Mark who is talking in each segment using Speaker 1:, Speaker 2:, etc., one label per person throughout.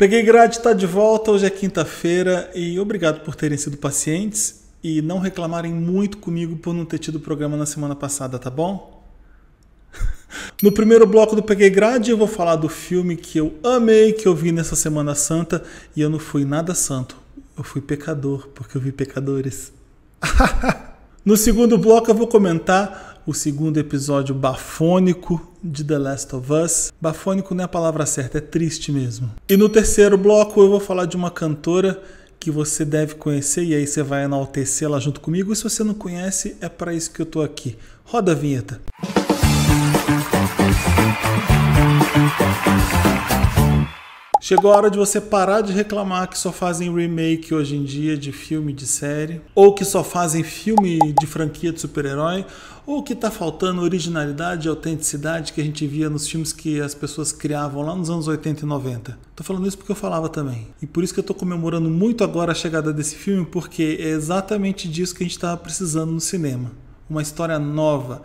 Speaker 1: Peguei grade, tá de volta, hoje é quinta-feira e obrigado por terem sido pacientes e não reclamarem muito comigo por não ter tido programa na semana passada, tá bom? No primeiro bloco do Peguei Grade eu vou falar do filme que eu amei, que eu vi nessa Semana Santa e eu não fui nada santo, eu fui pecador, porque eu vi pecadores. No segundo bloco eu vou comentar o segundo episódio bafônico de The Last of Us. Bafônico não é a palavra certa, é triste mesmo. E no terceiro bloco eu vou falar de uma cantora que você deve conhecer e aí você vai enaltecê-la junto comigo. E se você não conhece, é para isso que eu tô aqui. Roda a vinheta. Chegou a hora de você parar de reclamar que só fazem remake hoje em dia de filme, de série, ou que só fazem filme de franquia de super-herói, ou que tá faltando originalidade e autenticidade que a gente via nos filmes que as pessoas criavam lá nos anos 80 e 90. Tô falando isso porque eu falava também. E por isso que eu tô comemorando muito agora a chegada desse filme, porque é exatamente disso que a gente tava precisando no cinema. Uma história nova.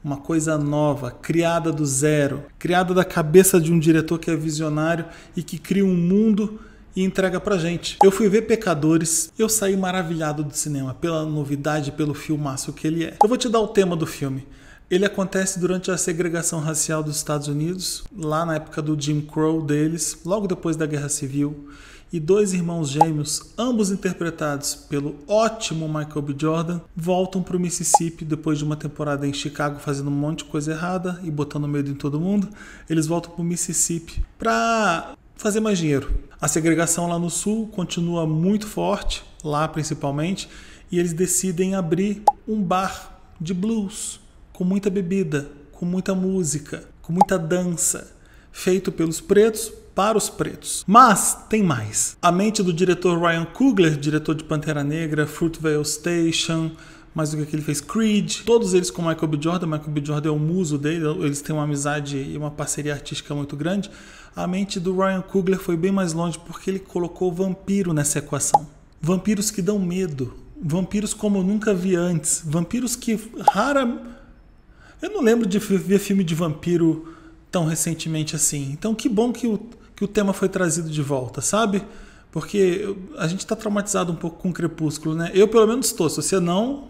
Speaker 1: Uma coisa nova, criada do zero, criada da cabeça de um diretor que é visionário e que cria um mundo e entrega pra gente. Eu fui ver Pecadores, eu saí maravilhado do cinema pela novidade, pelo filmaço que ele é. Eu vou te dar o tema do filme. Ele acontece durante a segregação racial dos Estados Unidos, lá na época do Jim Crow deles, logo depois da Guerra Civil. E dois irmãos gêmeos, ambos interpretados pelo ótimo Michael B. Jordan, voltam para o Mississippi depois de uma temporada em Chicago fazendo um monte de coisa errada e botando medo em todo mundo. Eles voltam para o Mississippi para fazer mais dinheiro. A segregação lá no sul continua muito forte, lá principalmente, e eles decidem abrir um bar de blues, com muita bebida, com muita música, com muita dança, feito pelos pretos, para os pretos. Mas tem mais. A mente do diretor Ryan Coogler, diretor de Pantera Negra, Fruitvale Station, mais do que ele fez, Creed, todos eles com Michael B. Jordan. Michael B. Jordan é o muso dele, eles têm uma amizade e uma parceria artística muito grande. A mente do Ryan Coogler foi bem mais longe porque ele colocou vampiro nessa equação. Vampiros que dão medo, vampiros como eu nunca vi antes, vampiros que eu não lembro de ver filme de vampiro tão recentemente assim. Então que bom que o tema foi trazido de volta, sabe? Porque a gente está traumatizado um pouco com o Crepúsculo, né? Eu pelo menos estou, se você não...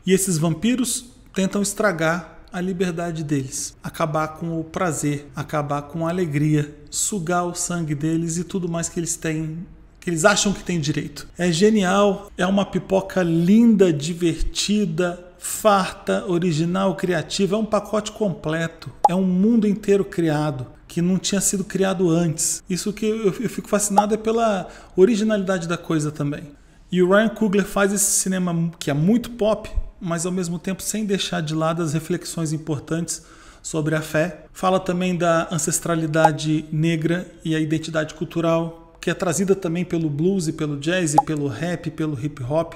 Speaker 1: E esses vampiros tentam estragar a liberdade deles, acabar com o prazer, acabar com a alegria, sugar o sangue deles e tudo mais que eles têm, que eles acham que têm direito. É genial, é uma pipoca linda, divertida, farta, original, criativa, é um pacote completo, é um mundo inteiro criado, que não tinha sido criado antes. Isso que eu fico fascinado é pela originalidade da coisa também. E o Ryan Coogler faz esse cinema que é muito pop, mas ao mesmo tempo sem deixar de lado as reflexões importantes sobre a fé. Fala também da ancestralidade negra e a identidade cultural, que é trazida também pelo blues e pelo jazz e pelo rap, pelo hip hop.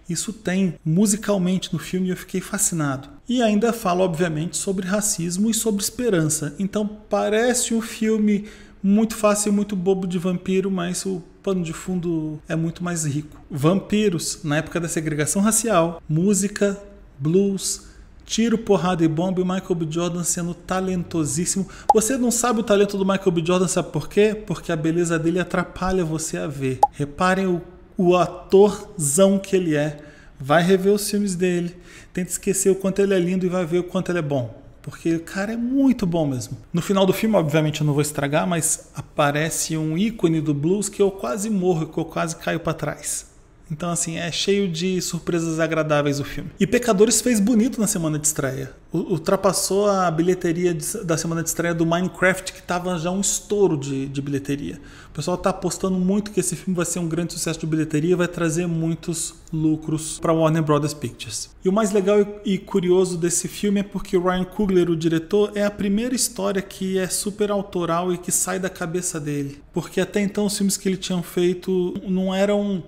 Speaker 1: Isso tem musicalmente no filme e eu fiquei fascinado. E ainda fala, obviamente, sobre racismo e sobre esperança. Então parece um filme muito fácil e muito bobo de vampiro, mas o pano de fundo é muito mais rico. Vampiros, na época da segregação racial, música, blues, tiro, porrada e bomba, e o Michael B. Jordan sendo talentosíssimo. Você não sabe o talento do Michael B. Jordan, sabe por quê? Porque a beleza dele atrapalha você a ver. Reparem o atorzão que ele é. Vai rever os filmes dele, tenta esquecer o quanto ele é lindo e vai ver o quanto ele é bom, porque o cara é muito bom mesmo. No final do filme, obviamente eu não vou estragar, mas aparece um ícone do blues que eu quase morro, que eu quase caio para trás. Então assim, é cheio de surpresas agradáveis o filme. E Pecadores fez bonito na semana de estreia. Ultrapassou a bilheteria da semana de estreia do Minecraft, que estava já um estouro de bilheteria. O pessoal está apostando muito que esse filme vai ser um grande sucesso de bilheteria e vai trazer muitos lucros para Warner Bros. Pictures. E o mais legal e curioso desse filme é porque o Ryan Coogler, o diretor, é a primeira história que é super autoral e que sai da cabeça dele. Porque até então os filmes que ele tinha feito não eram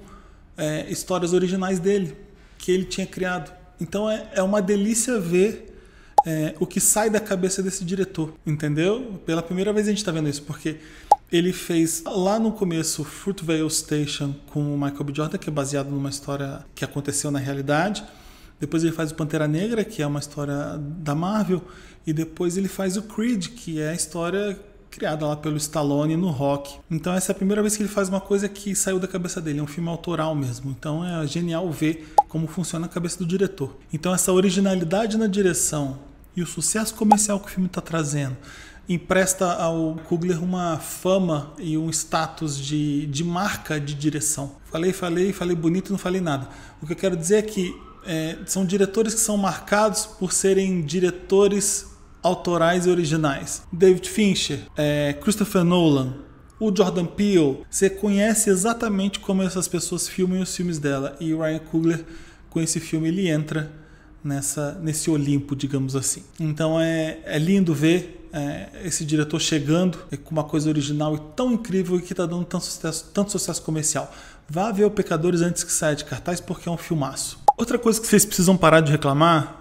Speaker 1: histórias originais dele, que ele tinha criado. Então é uma delícia ver o que sai da cabeça desse diretor, entendeu? Pela primeira vez a gente está vendo isso, porque ele fez lá no começo Fruitvale Station com o Michael B. Jordan, que é baseado numa história que aconteceu na realidade. Depois ele faz o Pantera Negra, que é uma história da Marvel. E depois ele faz o Creed, que é a história criada lá pelo Stallone no Rock. Então essa é a primeira vez que ele faz uma coisa que saiu da cabeça dele, é um filme autoral mesmo. Então é genial ver como funciona a cabeça do diretor. Então essa originalidade na direção e o sucesso comercial que o filme está trazendo empresta ao Coogler uma fama e um status de marca de direção. Falei bonito e não falei nada. O que eu quero dizer é que são diretores que são marcados por serem diretores autorais e originais. David Fincher, Christopher Nolan, o Jordan Peele, você conhece exatamente como essas pessoas filmam os filmes dela. E o Ryan Coogler, com esse filme, ele entra nesse Olimpo, digamos assim. Então é lindo ver esse diretor chegando com uma coisa original e tão incrível e que está dando tanto sucesso comercial. Vá ver o Pecadores antes que saia de cartaz, porque é um filmaço. Outra coisa que vocês precisam parar de reclamar,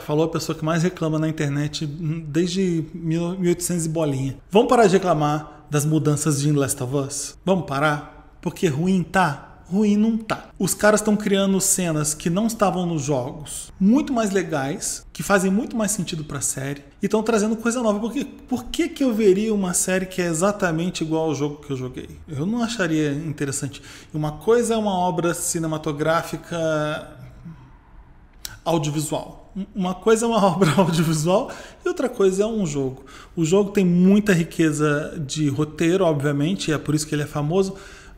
Speaker 1: falou a pessoa que mais reclama na internet desde 1800 e bolinha. Vamos parar de reclamar das mudanças de Last of Us? Vamos parar? Porque ruim tá? Ruim não tá. Os caras estão criando cenas que não estavam nos jogos, muito mais legais, que fazem muito mais sentido pra série, e estão trazendo coisa nova. Por que eu veria uma série que é exatamente igual ao jogo que eu joguei? Eu não acharia interessante. Uma coisa é uma obra cinematográfica audiovisual. Uma coisa é uma obra audiovisual e outra coisa é um jogo. O jogo tem muita riqueza de roteiro, obviamente, e é por isso que ele é famoso,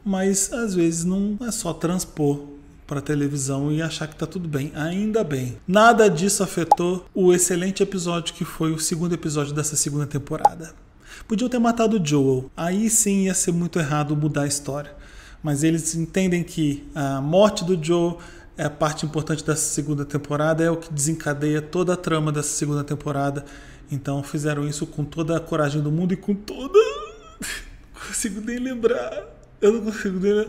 Speaker 1: mas às vezes não é só transpor para televisão e achar que tá tudo bem. Ainda bem. Nada disso afetou o excelente episódio que foi o segundo episódio dessa segunda temporada. Podiam ter matado o Joel. Aí sim ia ser muito errado mudar a história. Mas eles entendem que a morte do Joel é a parte importante dessa segunda temporada, é o que desencadeia toda a trama dessa segunda temporada. Então fizeram isso com toda a coragem do mundo e com toda... Não consigo nem lembrar. Eu não consigo nem...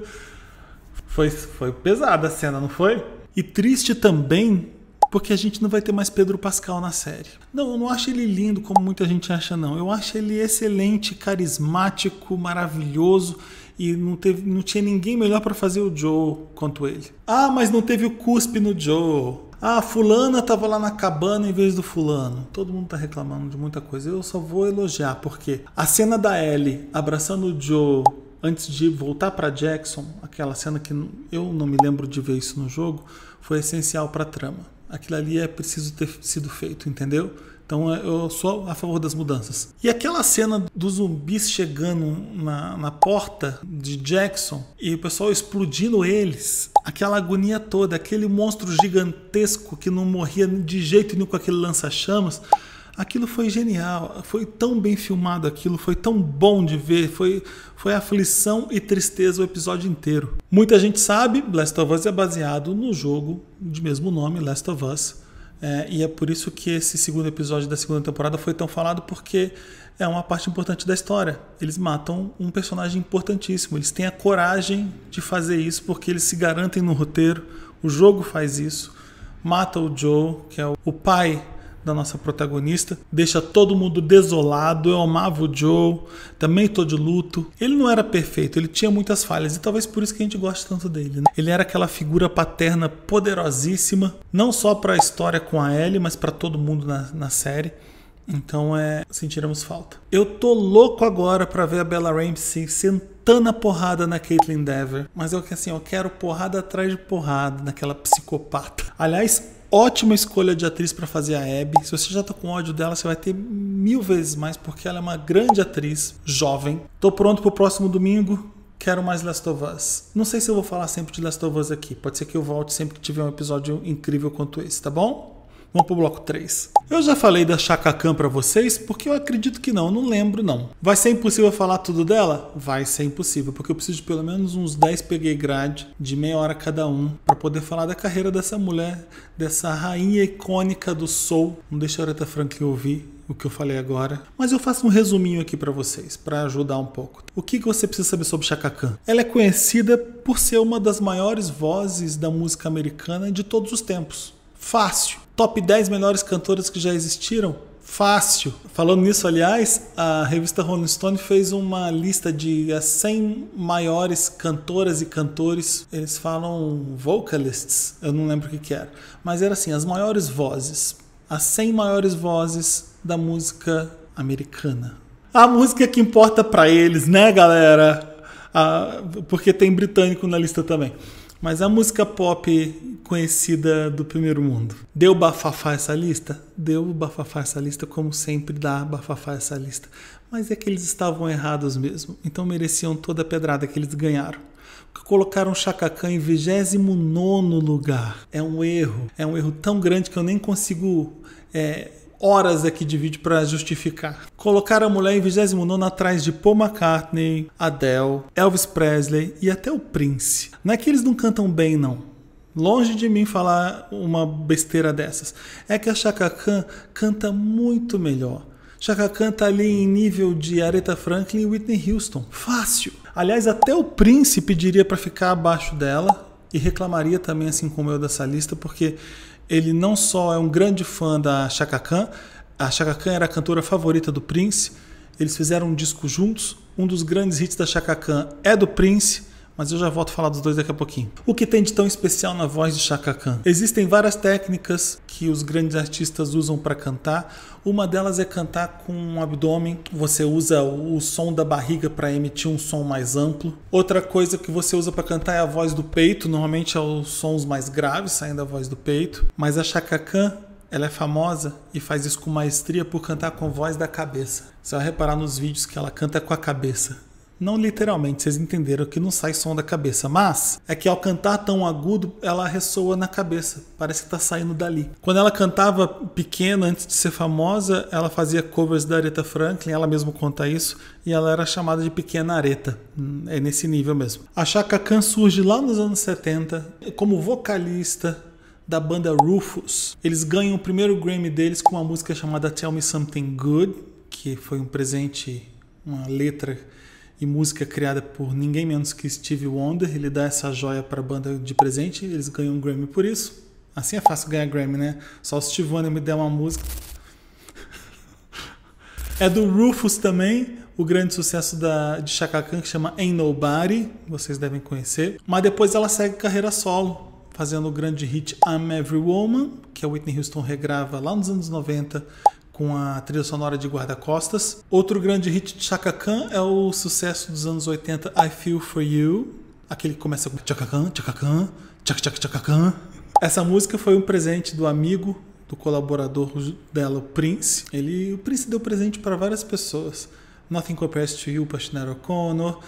Speaker 1: Foi pesada a cena, não foi? E triste também, porque a gente não vai ter mais Pedro Pascal na série. Não, eu não acho ele lindo como muita gente acha, não. Eu acho ele excelente, carismático, maravilhoso, e não tinha ninguém melhor para fazer o Joe quanto ele. Ah, mas não teve o cuspe no Joe. Ah, fulana tava lá na cabana em vez do fulano. Todo mundo tá reclamando de muita coisa. Eu só vou elogiar, porque a cena da Ellie abraçando o Joe antes de voltar para Jackson, aquela cena que eu não me lembro de ver isso no jogo, foi essencial para a trama. Aquilo ali é preciso ter sido feito, entendeu? Então eu sou a favor das mudanças. E aquela cena dos zumbis chegando na porta de Jackson e o pessoal explodindo eles, aquela agonia toda, aquele monstro gigantesco que não morria de jeito nenhum com aquele lança-chamas, aquilo foi genial, foi tão bem filmado aquilo, foi tão bom de ver, foi aflição e tristeza o episódio inteiro. Muita gente sabe, Last of Us é baseado no jogo de mesmo nome, Last of Us, e é por isso que esse segundo episódio da segunda temporada foi tão falado, porque é uma parte importante da história. Eles matam um personagem importantíssimo, eles têm a coragem de fazer isso porque eles se garantem no roteiro, o jogo faz isso, mata o Joe, que é o pai da nossa protagonista, deixa todo mundo desolado. Eu amava o Joe, também tô de luto. Ele não era perfeito, ele tinha muitas falhas e talvez por isso que a gente goste tanto dele, né? Ele era aquela figura paterna poderosíssima, não só para a história com a Ellie, mas para todo mundo na série. Então sentiremos falta. Eu tô louco agora para ver a Bella Ramsey sentando a porrada na Caitlin Dever, mas eu quero porrada atrás de porrada naquela psicopata. Aliás, ótima escolha de atriz para fazer a Abby. Se você já tá com ódio dela, você vai ter 1000 vezes mais, porque ela é uma grande atriz, jovem. Tô pronto pro próximo domingo. Quero mais Last of Us. Não sei se eu vou falar sempre de Last of Us aqui. Pode ser que eu volte sempre que tiver um episódio incrível quanto esse, tá bom? Vamos pro bloco 3. Eu já falei da Chaka Khan pra vocês, porque eu acredito que não lembro não. Vai ser impossível falar tudo dela? Vai ser impossível, porque eu preciso de pelo menos uns 10 peguei grade de meia hora cada um, pra poder falar da carreira dessa mulher, dessa rainha icônica do soul. Não deixa a Aretha Franklin ouvir o que eu falei agora, mas eu faço um resuminho aqui pra vocês, pra ajudar um pouco. O que você precisa saber sobre Chaka Khan? Ela é conhecida por ser uma das maiores vozes da música americana de todos os tempos. Fácil. Top 10 melhores cantoras que já existiram? Fácil. Falando nisso, aliás, a revista Rolling Stone fez uma lista de as 100 maiores cantoras e cantores. Eles falam vocalists, eu não lembro o que era. Mas era assim, as maiores vozes. As 100 maiores vozes da música americana. A música que importa pra eles, né, galera? Porque tem britânico na lista também. Mas a música pop conhecida do primeiro mundo. Deu bafafá essa lista? Deu bafafá essa lista, como sempre dá bafafá essa lista. Mas é que eles estavam errados mesmo. Então mereciam toda a pedrada que eles ganharam. Colocaram Chaka Khan em 29º lugar. É um erro. É um erro tão grande que eu nem consigo... horas aqui de vídeo para justificar. Colocaram a mulher em 29º atrás de Paul McCartney, Adele, Elvis Presley e até o Prince. Não é que eles não cantam bem, não. Longe de mim falar uma besteira dessas. É que a Chaka Khan canta muito melhor. Chaka Khan tá ali em nível de Aretha Franklin e Whitney Houston. Fácil. Aliás, até o Prince pediria para ficar abaixo dela e reclamaria também, assim como eu, dessa lista, porque ele não só é um grande fã da Chaka Khan, a Chaka Khan era a cantora favorita do Prince, eles fizeram um disco juntos, um dos grandes hits da Chaka Khan é do Prince, mas eu já volto a falar dos dois daqui a pouquinho. O que tem de tão especial na voz de Chaka Khan? Existem várias técnicas que os grandes artistas usam para cantar. Uma delas é cantar com o abdômen. Você usa o som da barriga para emitir um som mais amplo. Outra coisa que você usa para cantar é a voz do peito. Normalmente é os sons mais graves saindo da voz do peito. Mas a Chaka Khan, ela é famosa e faz isso com maestria por cantar com a voz da cabeça. Você vai reparar nos vídeos que ela canta com a cabeça. Não literalmente, vocês entenderam que não sai som da cabeça, mas é que ao cantar tão agudo, ela ressoa na cabeça, parece que está saindo dali. Quando ela cantava pequena, antes de ser famosa, ela fazia covers da Aretha Franklin, ela mesma conta isso, e ela era chamada de Pequena Aretha, é nesse nível mesmo. A Chaka Khan surge lá nos anos 70 como vocalista da banda Rufus. Eles ganham o primeiro Grammy deles com uma música chamada Tell Me Something Good, que foi um presente, uma letra e música criada por ninguém menos que Stevie Wonder. Ele dá essa joia para a banda de presente, eles ganham um Grammy por isso. Assim é fácil ganhar Grammy, né? Só o Stevie Wonder me der uma música. É do Rufus também, o grande sucesso de Chaka Khan, que chama Ain't Nobody, vocês devem conhecer. Mas depois ela segue carreira solo, fazendo o grande hit I'm Every Woman, que a Whitney Houston regrava lá nos anos 90, com a trilha sonora de Guarda-Costas. Outro grande hit de Chaka Khan é o sucesso dos anos 80, I Feel For You, aquele que começa com Chaka Khan, Chaka Khan, Chaka Chaka Chaka Khan. Essa música foi um presente do amigo, do colaborador dela, o Prince. O Prince deu presente para várias pessoas. Nothing Compares To You para Sinéad O'Connor,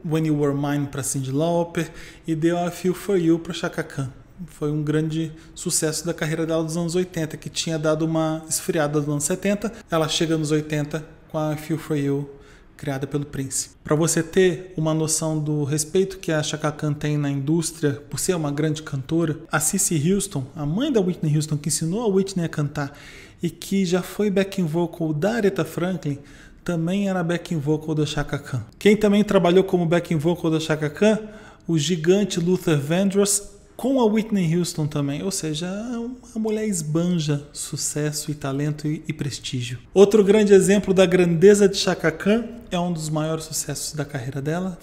Speaker 1: When You Were Mine para Cyndi Lauper e deu I Feel For You para Chaka Khan. Foi um grande sucesso da carreira dela dos anos 80, que tinha dado uma esfriada nos anos 70. Ela chega nos 80 com a I Feel For You, criada pelo Prince. Para você ter uma noção do respeito que a Chaka Khan tem na indústria, por ser uma grande cantora, a Cissy Houston, a mãe da Whitney Houston, que ensinou a Whitney a cantar e que já foi backing vocal da Aretha Franklin, também era backing vocal da Chaka Khan. Quem também trabalhou como backing vocal da Chaka Khan? O gigante Luther Vandross, com a Whitney Houston também, ou seja, a mulher esbanja sucesso e talento e prestígio. Outro grande exemplo da grandeza de Chaka Khan é um dos maiores sucessos da carreira dela,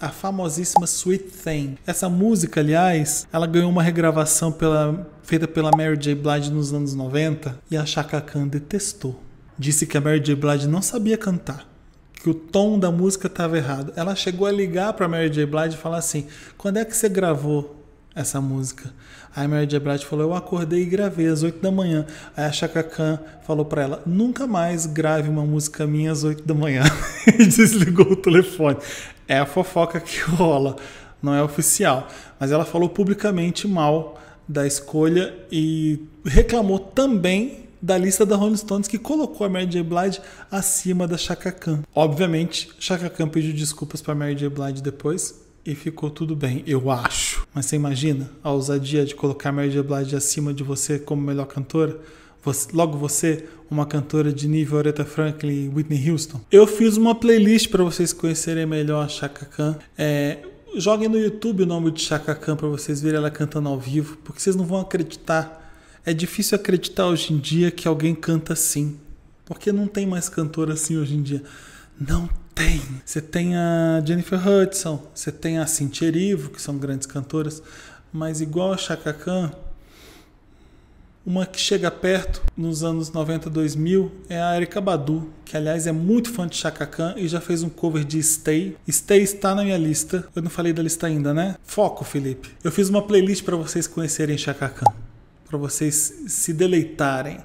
Speaker 1: a famosíssima Sweet Thing. Essa música, aliás, ela ganhou uma regravação feita pela Mary J. Blige nos anos 90 e a Chaka Khan detestou. Disse que a Mary J. Blige não sabia cantar, que o tom da música estava errado. Ela chegou a ligar para Mary J. Blige e falar assim: quando é que você gravou essa música? Aí a Mary J. Blige falou: eu acordei e gravei às 8 da manhã. Aí a Chaka Khan falou pra ela: nunca mais grave uma música minha às 8 da manhã. E desligou o telefone. É a fofoca que rola, não é oficial. Mas ela falou publicamente mal da escolha e reclamou também da lista da Rolling Stones, que colocou a Mary J. Blige acima da Chaka Khan. Obviamente, Chaka Khan pediu desculpas pra Mary J. Blige depois e ficou tudo bem, eu acho. Mas você imagina a ousadia de colocar Mary J. Blige acima de você como melhor cantora? Logo você, uma cantora de nível Aretha Franklin e Whitney Houston. Eu fiz uma playlist para vocês conhecerem melhor a Chaka Khan. Joguem no YouTube o nome de Chaka Khan para vocês verem ela cantando ao vivo, porque vocês não vão acreditar. É difícil acreditar hoje em dia que alguém canta assim, porque não tem mais cantora assim hoje em dia. Não tem. Você tem a Jennifer Hudson, você tem a Cynthia Erivo, que são grandes cantoras, mas igual a Chaka Khan, Uma que chega perto nos anos 90, 2000 é a Erykah Badu, que aliás é muito fã de Chaka Khan e já fez um cover de Stay. Stay está na minha lista. Eu não falei da lista ainda, né? Foco, Felipe. Eu fiz uma playlist para vocês conhecerem Chaka Khan, para vocês se deleitarem.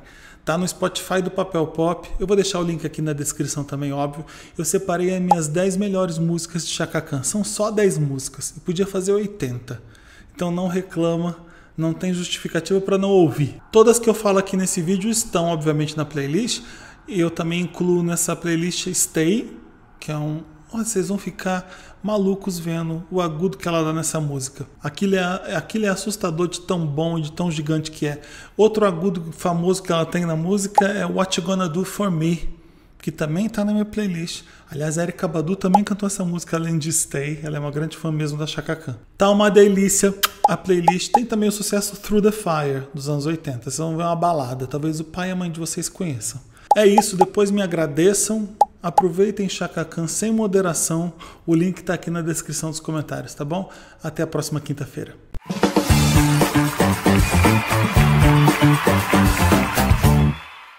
Speaker 1: Tá no Spotify do Papel Pop. Eu vou deixar o link aqui na descrição também, óbvio. Eu separei as minhas 10 melhores músicas de Chaka Khan. São só 10 músicas. Eu podia fazer 80. Então não reclama. Não tem justificativa para não ouvir. Todas que eu falo aqui nesse vídeo estão, obviamente, na playlist. E eu também incluo nessa playlist Stay, que é um... Vocês vão ficar malucos vendo o agudo que ela dá nessa música. Aquilo é assustador de tão bom e de tão gigante que é. Outro agudo famoso que ela tem na música é What You Gonna Do For Me, que também está na minha playlist. Aliás, a Erykah Badu também cantou essa música além de Stay. Ela é uma grande fã mesmo da Chaka Khan. Tá uma delícia a playlist. Tem também o sucesso Through the Fire, dos anos 80. Vocês vão ver uma balada. Talvez o pai e a mãe de vocês conheçam. É isso, depois me agradeçam. Aproveitem Chaka Khan sem moderação. O link está aqui na descrição dos comentários, tá bom? Até a próxima quinta-feira.